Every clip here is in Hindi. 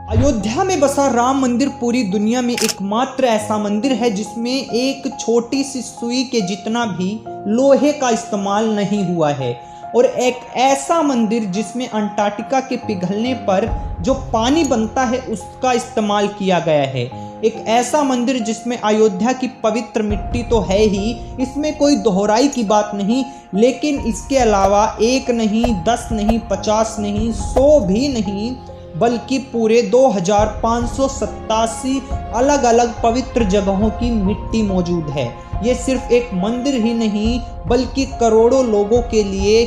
अयोध्या में बसा राम मंदिर पूरी दुनिया में एकमात्र ऐसा मंदिर है जिसमें एक छोटी सी सुई के जितना भी लोहे का इस्तेमाल नहीं हुआ है, और एक ऐसा मंदिर जिसमें अंटार्कटिका के पिघलने पर जो पानी बनता है उसका इस्तेमाल किया गया है। एक ऐसा मंदिर जिसमें अयोध्या की पवित्र मिट्टी तो है ही, इसमें कोई दोहराई की बात नहीं, लेकिन इसके अलावा एक नहीं, 10 नहीं, 50 नहीं, 100 भी नहीं, बल्कि पूरे 2587 अलग अलग पवित्र जगहों की मिट्टी मौजूद है। ये सिर्फ एक मंदिर ही नहीं बल्कि करोड़ों लोगों के लिए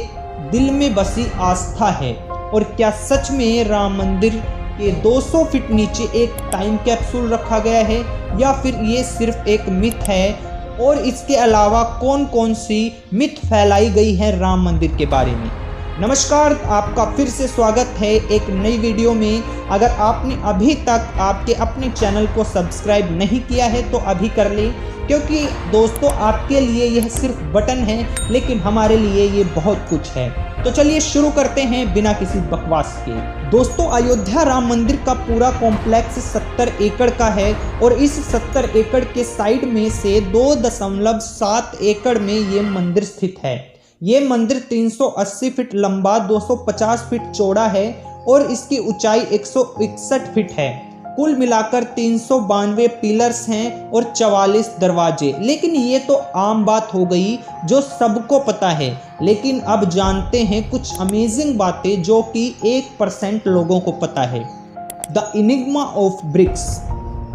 दिल में बसी आस्था है। और क्या सच में राम मंदिर के 200 फीट नीचे एक टाइम कैप्सूल रखा गया है, या फिर ये सिर्फ एक मिथ है? और इसके अलावा कौन कौन सी मिथ फैलाई गई है राम मंदिर के बारे में? नमस्कार, आपका फिर से स्वागत है एक नई वीडियो में। अगर आपने अभी तक आपके अपने चैनल को सब्सक्राइब नहीं किया है तो अभी कर लें, क्योंकि दोस्तों आपके लिए यह सिर्फ बटन है लेकिन हमारे लिए ये बहुत कुछ है। तो चलिए शुरू करते हैं बिना किसी बकवास के। दोस्तों, अयोध्या राम मंदिर का पूरा कॉम्प्लेक्स 70 एकड़ का है, और इस 70 एकड़ के साइड में से 2.7 एकड़ में ये मंदिर स्थित है। ये मंदिर 380 फीट लंबा, 250 फीट चौड़ा है और इसकी ऊंचाई 161 फीट है। कुल मिलाकर 392 पिलर्स हैं और 44 दरवाजे। लेकिन ये तो आम बात हो गई जो सबको पता है, लेकिन अब जानते हैं कुछ अमेजिंग बातें जो कि 1% लोगों को पता है। द इनिग्मा ऑफ ब्रिक्स,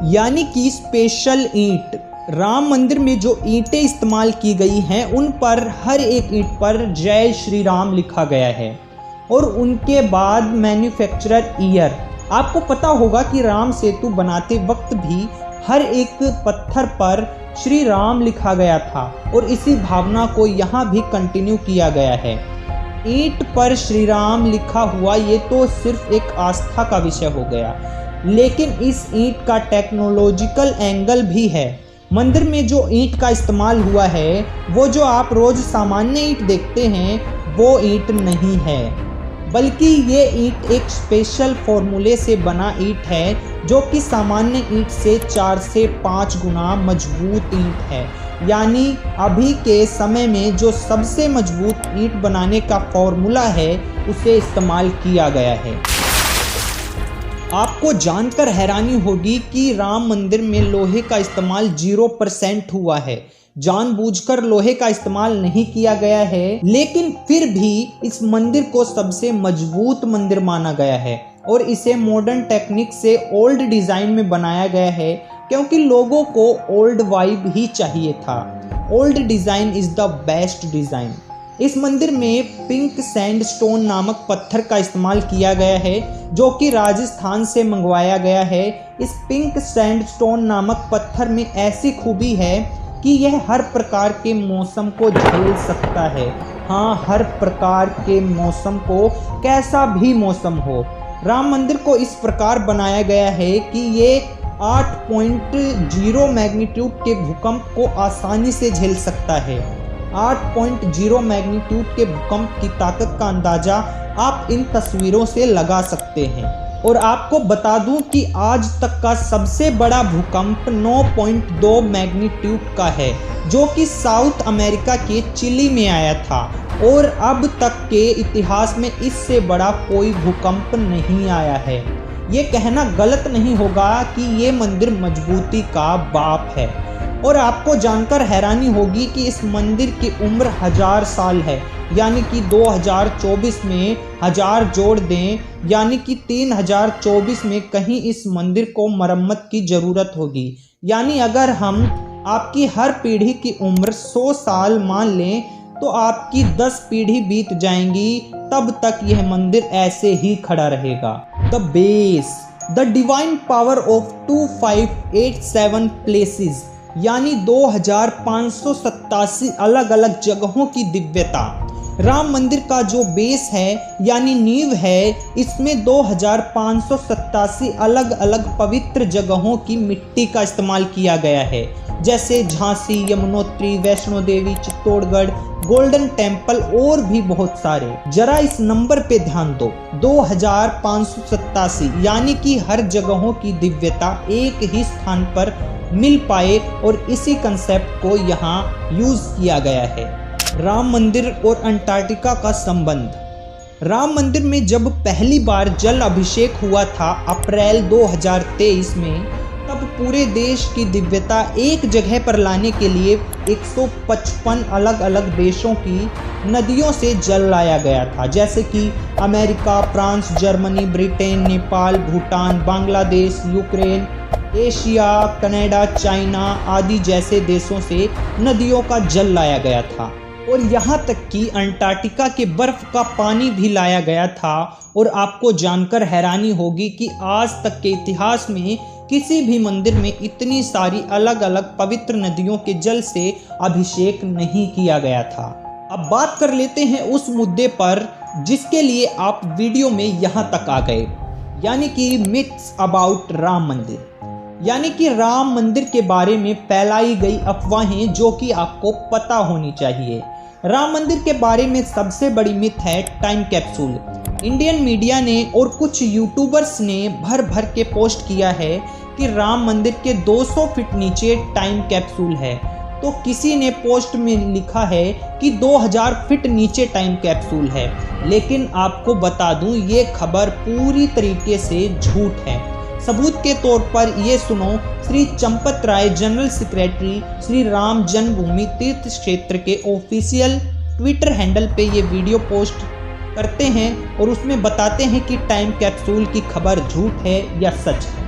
यानी कि स्पेशल ईंट। राम मंदिर में जो ईंटें इस्तेमाल की गई हैं उन पर हर एक ईंट पर जय श्री राम लिखा गया है, और उनके बाद मैन्युफैक्चरर ईयर। आपको पता होगा कि राम सेतु बनाते वक्त भी हर एक पत्थर पर श्री राम लिखा गया था, और इसी भावना को यहाँ भी कंटिन्यू किया गया है। ईंट पर श्री राम लिखा हुआ ये तो सिर्फ एक आस्था का विषय हो गया, लेकिन इस ईंट का टेक्नोलॉजिकल एंगल भी है। मंदिर में जो ईंट का इस्तेमाल हुआ है वो जो आप रोज सामान्य ईंट देखते हैं वो ईंट नहीं है, बल्कि ये ईंट एक स्पेशल फॉर्मूले से बना ईंट है जो कि सामान्य ईंट से 4 से 5 गुना मजबूत ईंट है। यानी अभी के समय में जो सबसे मजबूत ईंट बनाने का फॉर्मूला है उसे इस्तेमाल किया गया है। आपको जानकर हैरानी होगी कि राम मंदिर में लोहे का इस्तेमाल 0% हुआ है। जानबूझकर लोहे का इस्तेमाल नहीं किया गया है, लेकिन फिर भी इस मंदिर को सबसे मजबूत मंदिर माना गया है, और इसे मॉडर्न टेक्निक से ओल्ड डिजाइन में बनाया गया है, क्योंकि लोगों को ओल्ड वाइब ही चाहिए था। Old design is the best design. इस मंदिर में पिंक सैंडस्टोन नामक पत्थर का इस्तेमाल किया गया है, जो कि राजस्थान से मंगवाया गया है। इस पिंक सैंडस्टोन नामक पत्थर में ऐसी खूबी है कि यह हर प्रकार के मौसम को झेल सकता है। हाँ, हर प्रकार के मौसम को, कैसा भी मौसम हो। राम मंदिर को इस प्रकार बनाया गया है कि ये 8.0 मैग्नीट्यूड के भूकंप को आसानी से झेल सकता है। 8.0 मैग्नीट्यूड के भूकंप की ताकत का अंदाजा आप इन तस्वीरों से लगा सकते हैं। और आपको बता दूं कि आज तक का सबसे बड़ा भूकंप 9.2 मैग्नीट्यूड का है, जो कि साउथ अमेरिका के चिली में आया था, और अब तक के इतिहास में इससे बड़ा कोई भूकंप नहीं आया है। ये कहना गलत नहीं होगा कि ये मंदिर मजबूती का बाप है। और आपको जानकर हैरानी होगी कि इस मंदिर की उम्र 1000 साल है, यानी कि 2024 में 1000 जोड़ दें, यानी कि 3024 में कहीं इस मंदिर को मरम्मत की ज़रूरत होगी। यानी अगर हम आपकी हर पीढ़ी की उम्र 100 साल मान लें तो आपकी 10 पीढ़ी बीत जाएंगी, तब तक यह मंदिर ऐसे ही खड़ा रहेगा। The base, the divine power of 2587 places, यानी 2587 अलग अलग जगहों की दिव्यता। राम मंदिर का जो बेस है यानी नींव है, इसमें 2587 अलग अलग पवित्र जगहों की मिट्टी का इस्तेमाल किया गया है, जैसे झांसी, यमुनोत्री, वैष्णो देवी, चित्तौड़गढ़, गोल्डन टेम्पल और भी बहुत सारे। जरा इस नंबर पे ध्यान दो, 2587, यानी कि हर जगहों की दिव्यता एक ही स्थान पर मिल पाए, और इसी कंसेप्ट को यहाँ यूज किया गया है। राम मंदिर और अंटार्कटिका का संबंध। राम मंदिर में जब पहली बार जल अभिषेक हुआ था अप्रैल 2023 में, तब पूरे देश की दिव्यता एक जगह पर लाने के लिए 155 अलग अलग देशों की नदियों से जल लाया गया था, जैसे कि America, France, Germany, Britain, Nepal, Bhutan, Bangladesh, Ukraine, Asia, Canada, China आदि जैसे देशों से नदियों का जल लाया गया था। और यहाँ तक कि अंटार्कटिका के बर्फ का पानी भी लाया गया था। और आपको जानकर हैरानी होगी कि आज तक के इतिहास में किसी भी मंदिर में इतनी सारी अलग अलग पवित्र नदियों के जल से अभिषेक नहीं किया गया था। अब बात कर लेते हैं उस मुद्दे पर जिसके लिए आप वीडियो में यहाँ तक आ गए, यानी कि मिथ्स अबाउट राम मंदिर, यानी कि राम मंदिर के बारे में फैलाई गई अफवाहें जो कि आपको पता होनी चाहिए। राम मंदिर के बारे में सबसे बड़ी मिथ है टाइम कैप्सूल। इंडियन मीडिया ने और कुछ यूट्यूबर्स ने भर भर के पोस्ट किया है कि राम मंदिर के 200 फीट नीचे टाइम कैप्सूल है। तो किसी ने पोस्ट में लिखा है कि 2000 फीट नीचे टाइम कैप्सूल है, लेकिन आपको बता दूं ये खबर पूरी तरीके से झूठ है। सबूत के तौर पर ये सुनो, श्री चंपत राय, जनरल सेक्रेटरी, श्री राम जन्मभूमि तीर्थ क्षेत्र के ऑफिशियल ट्विटर हैंडल पे ये वीडियो पोस्ट करते हैं और उसमें बताते हैं कि टाइम कैप्सूल की खबर झूठ है या सच है।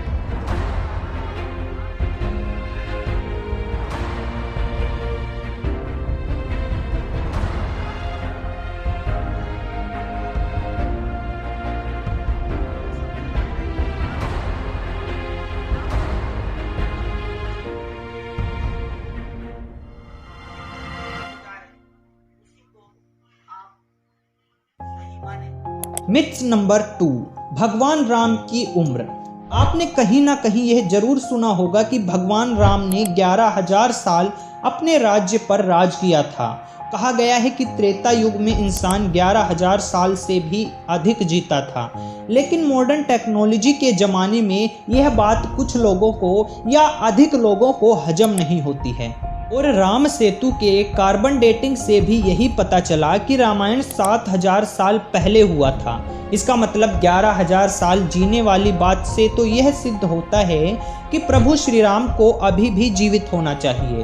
मिथ नंबर 2, भगवान राम की उम्र। आपने कहीं ना कहीं यह जरूर सुना होगा कि भगवान राम ने 11,000 साल अपने राज्य पर राज किया था। कहा गया है कि त्रेता युग में इंसान 11,000 साल से भी अधिक जीता था, लेकिन मॉडर्न टेक्नोलॉजी के ज़माने में यह बात कुछ लोगों को या अधिक लोगों को हजम नहीं होती है। और राम सेतु के कार्बन डेटिंग से भी यही पता चला कि रामायण 7,000 साल पहले हुआ था। इसका मतलब 11,000 साल जीने वाली बात से तो यह सिद्ध होता है कि प्रभु श्री राम को अभी भी जीवित होना चाहिए।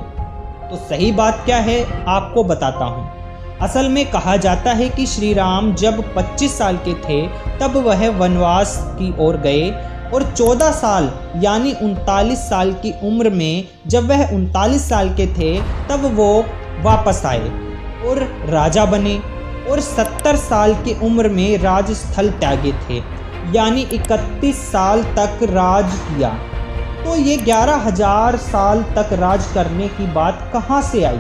तो सही बात क्या है आपको बताता हूँ। असल में कहा जाता है कि श्री राम जब 25 साल के थे तब वह वनवास की ओर गए, और 14 साल यानी 39 साल की उम्र में जब वह 39 साल के थे तब वो वापस आए और राजा बने, और 70 साल की उम्र में राजस्थल त्यागे थे, यानी 31 साल तक राज किया। तो ये 11,000 साल तक राज करने की बात कहाँ से आई?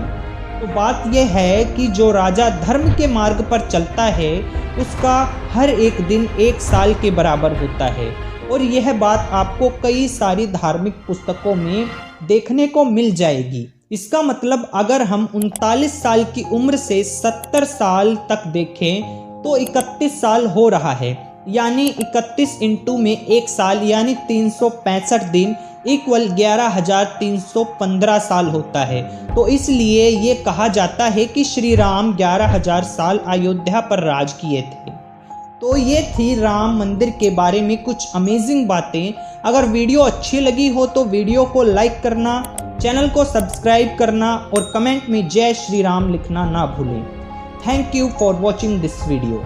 तो बात यह है कि जो राजा धर्म के मार्ग पर चलता है उसका हर एक दिन 1 साल के बराबर होता है, और यह बात आपको कई सारी धार्मिक पुस्तकों में देखने को मिल जाएगी। इसका मतलब अगर हम 39 साल की उम्र से 70 साल तक देखें तो 31 साल हो रहा है, यानी 31 इंटू में 1 साल यानी 365 दिन इक्वल 11,315 साल होता है। तो इसलिए ये कहा जाता है कि श्री राम 11,000 साल अयोध्या पर राज किए थे। तो ये थी राम मंदिर के बारे में कुछ अमेजिंग बातें। अगर वीडियो अच्छी लगी हो तो वीडियो को लाइक करना, चैनल को सब्सक्राइब करना और कमेंट में जय श्री राम लिखना ना भूलें। Thank you for watching this video.